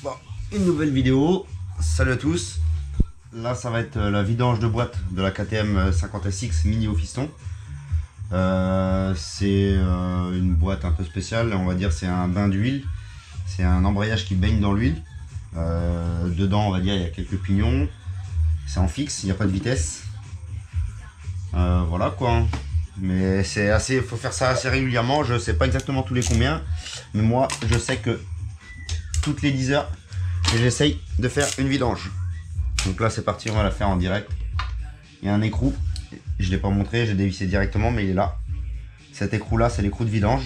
Bon, une nouvelle vidéo. Salut à tous. Là, ça va être la vidange de boîte de la KTM 50SX mini au fiston. C'est une boîte un peu spéciale. On va dire c'est un bain d'huile. C'est un embrayage qui baigne dans l'huile. Dedans, on va dire, il y a quelques pignons. C'est en fixe, il n'y a pas de vitesse. Voilà quoi. Mais c'est assez, il faut faire ça assez régulièrement. Je sais pas exactement tous les combien, mais moi je sais que toutes les 10 heures j'essaye de faire une vidange. Donc là c'est parti, on va la faire en direct. Il y a un écrou, je ne l'ai pas montré, j'ai dévissé directement, mais il est là. Cet écrou là, c'est l'écrou de vidange.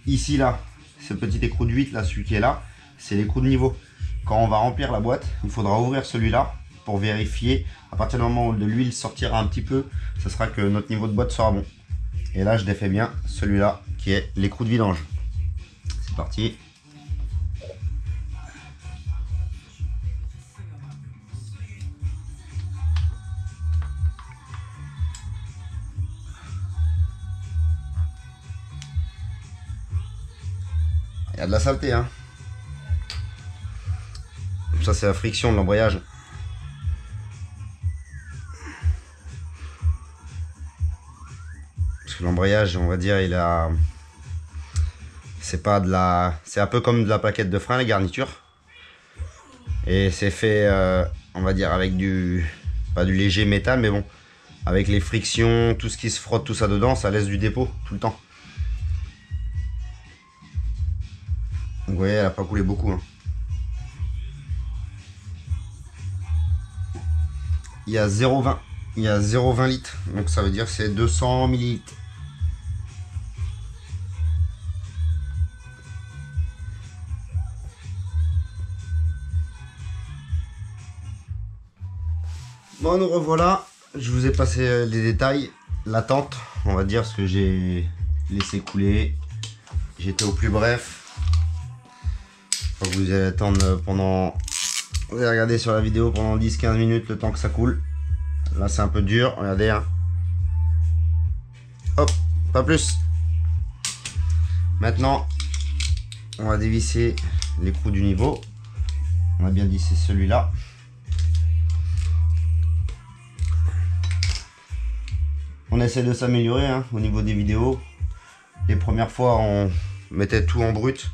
Ici là, ce petit écrou de 8 là, celui qui est là, c'est l'écrou de niveau. Quand on va remplir la boîte, il faudra ouvrir celui-là pour vérifier. À partir du moment où de l'huile sortira un petit peu, ce sera que notre niveau de boîte sera bon. Et là je défais bien celui-là qui est l'écrou de vidange. C'est parti. Il y a de la saleté, hein. Ça c'est la friction de l'embrayage. Parce que l'embrayage, on va dire, il a... C'est pas de la... C'est un peu comme de la plaquette de frein, les garnitures. Et c'est fait, on va dire, avec du... Pas du léger métal, mais bon. Avec les frictions, tout ce qui se frotte, tout ça dedans, ça laisse du dépôt tout le temps. Donc vous voyez, elle n'a pas coulé beaucoup, hein. Il y a 0,20. Il y a 0,20 litres. Donc ça veut dire que c'est 200 millilitres. Bon, nous revoilà. Je vous ai passé les détails. L'attente, on va dire, ce que j'ai laissé couler. J'étais au plus bref. Vous allez attendre pendant... Vous allez regarder sur la vidéo pendant 10-15 minutes le temps que ça coule. Là c'est un peu dur, regardez, hein. Hop, pas plus. Maintenant, on va dévisser l'écrou du niveau. On a bien dit c'est celui-là. On essaie de s'améliorer, hein, au niveau des vidéos. Les premières fois on mettait tout en brut,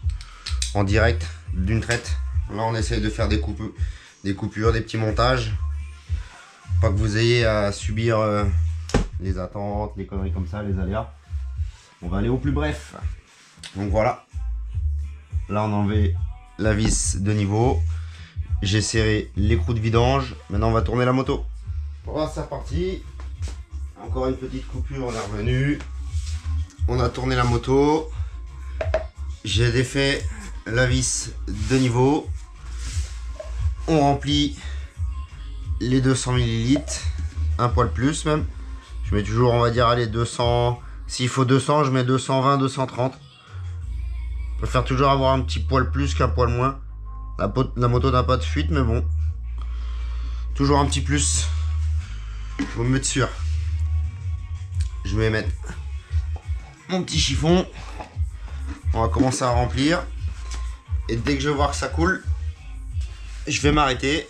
en direct, d'une traite. Là on essaye de faire des coupures, des petits montages. Pas que vous ayez à subir les attentes, les conneries comme ça, les aléas. On va aller au plus bref. Donc voilà. Là on a enlevé la vis de niveau. J'ai serré l'écrou de vidange. Maintenant on va tourner la moto. Voilà, c'est reparti. Encore une petite coupure, on est revenu. On a tourné la moto. J'ai défait la vis de niveau. On remplit les 200 ml, un poil plus même. Je mets toujours, on va dire, allez, 200. S'il faut 200, je mets 220, 230. Je préfère toujours avoir un petit poil plus qu'un poil moins. La moto n'a pas de fuite, mais bon. Toujours un petit plus. Faut me mettre sûr. Je vais mettre mon petit chiffon. On va commencer à remplir. Et dès que je vois que ça coule, je vais m'arrêter.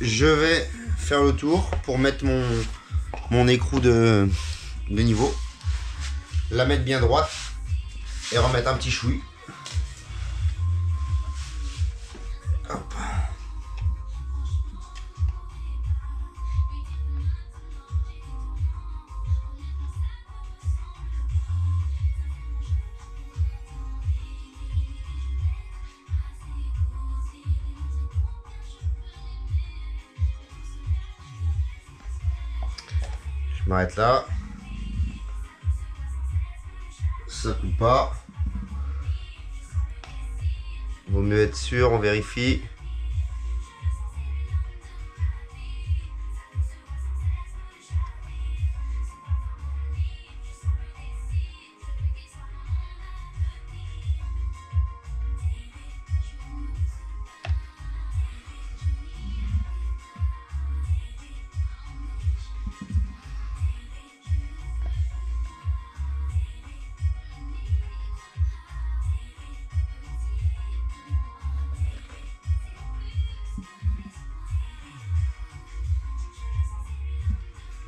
Je vais faire le tour pour mettre mon écrou de niveau. La mettre bien droite. Et remettre un petit chouï. Hop. Je m'arrête là. Ça coupe pas. Vaut mieux être sûr, on vérifie.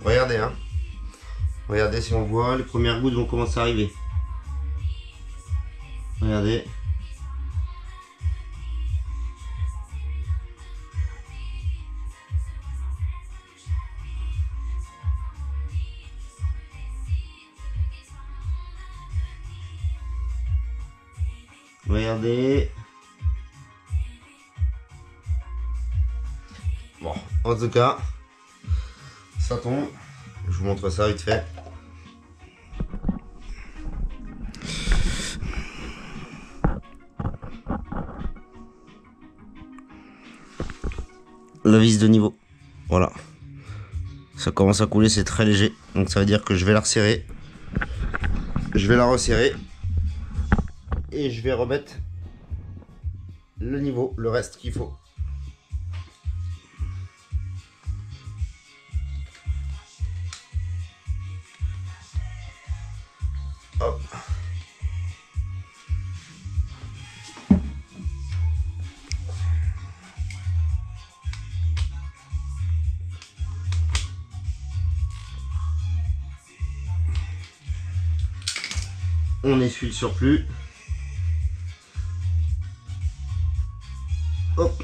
Regardez, hein. Regardez si on voit, les premières gouttes vont commencer à arriver. Regardez. Regardez. Bon, en tout cas, ça tombe. Je vous montre ça vite fait. La vis de niveau. Voilà. Ça commence à couler, c'est très léger. Donc ça veut dire que je vais la resserrer. Je vais la resserrer. Et je vais remettre le niveau, le reste qu'il faut. Hop. On essuie le surplus. Hop.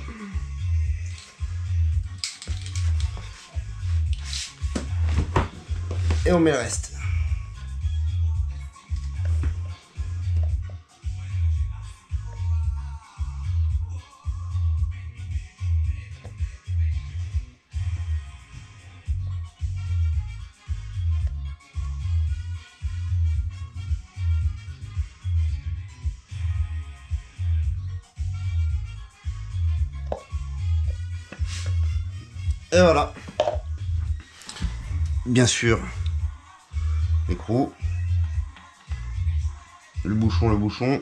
Et on met le reste. Et voilà. Bien sûr, l'écrou, le bouchon.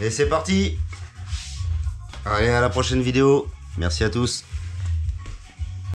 Et c'est parti. Allez, à la prochaine vidéo. Merci à tous.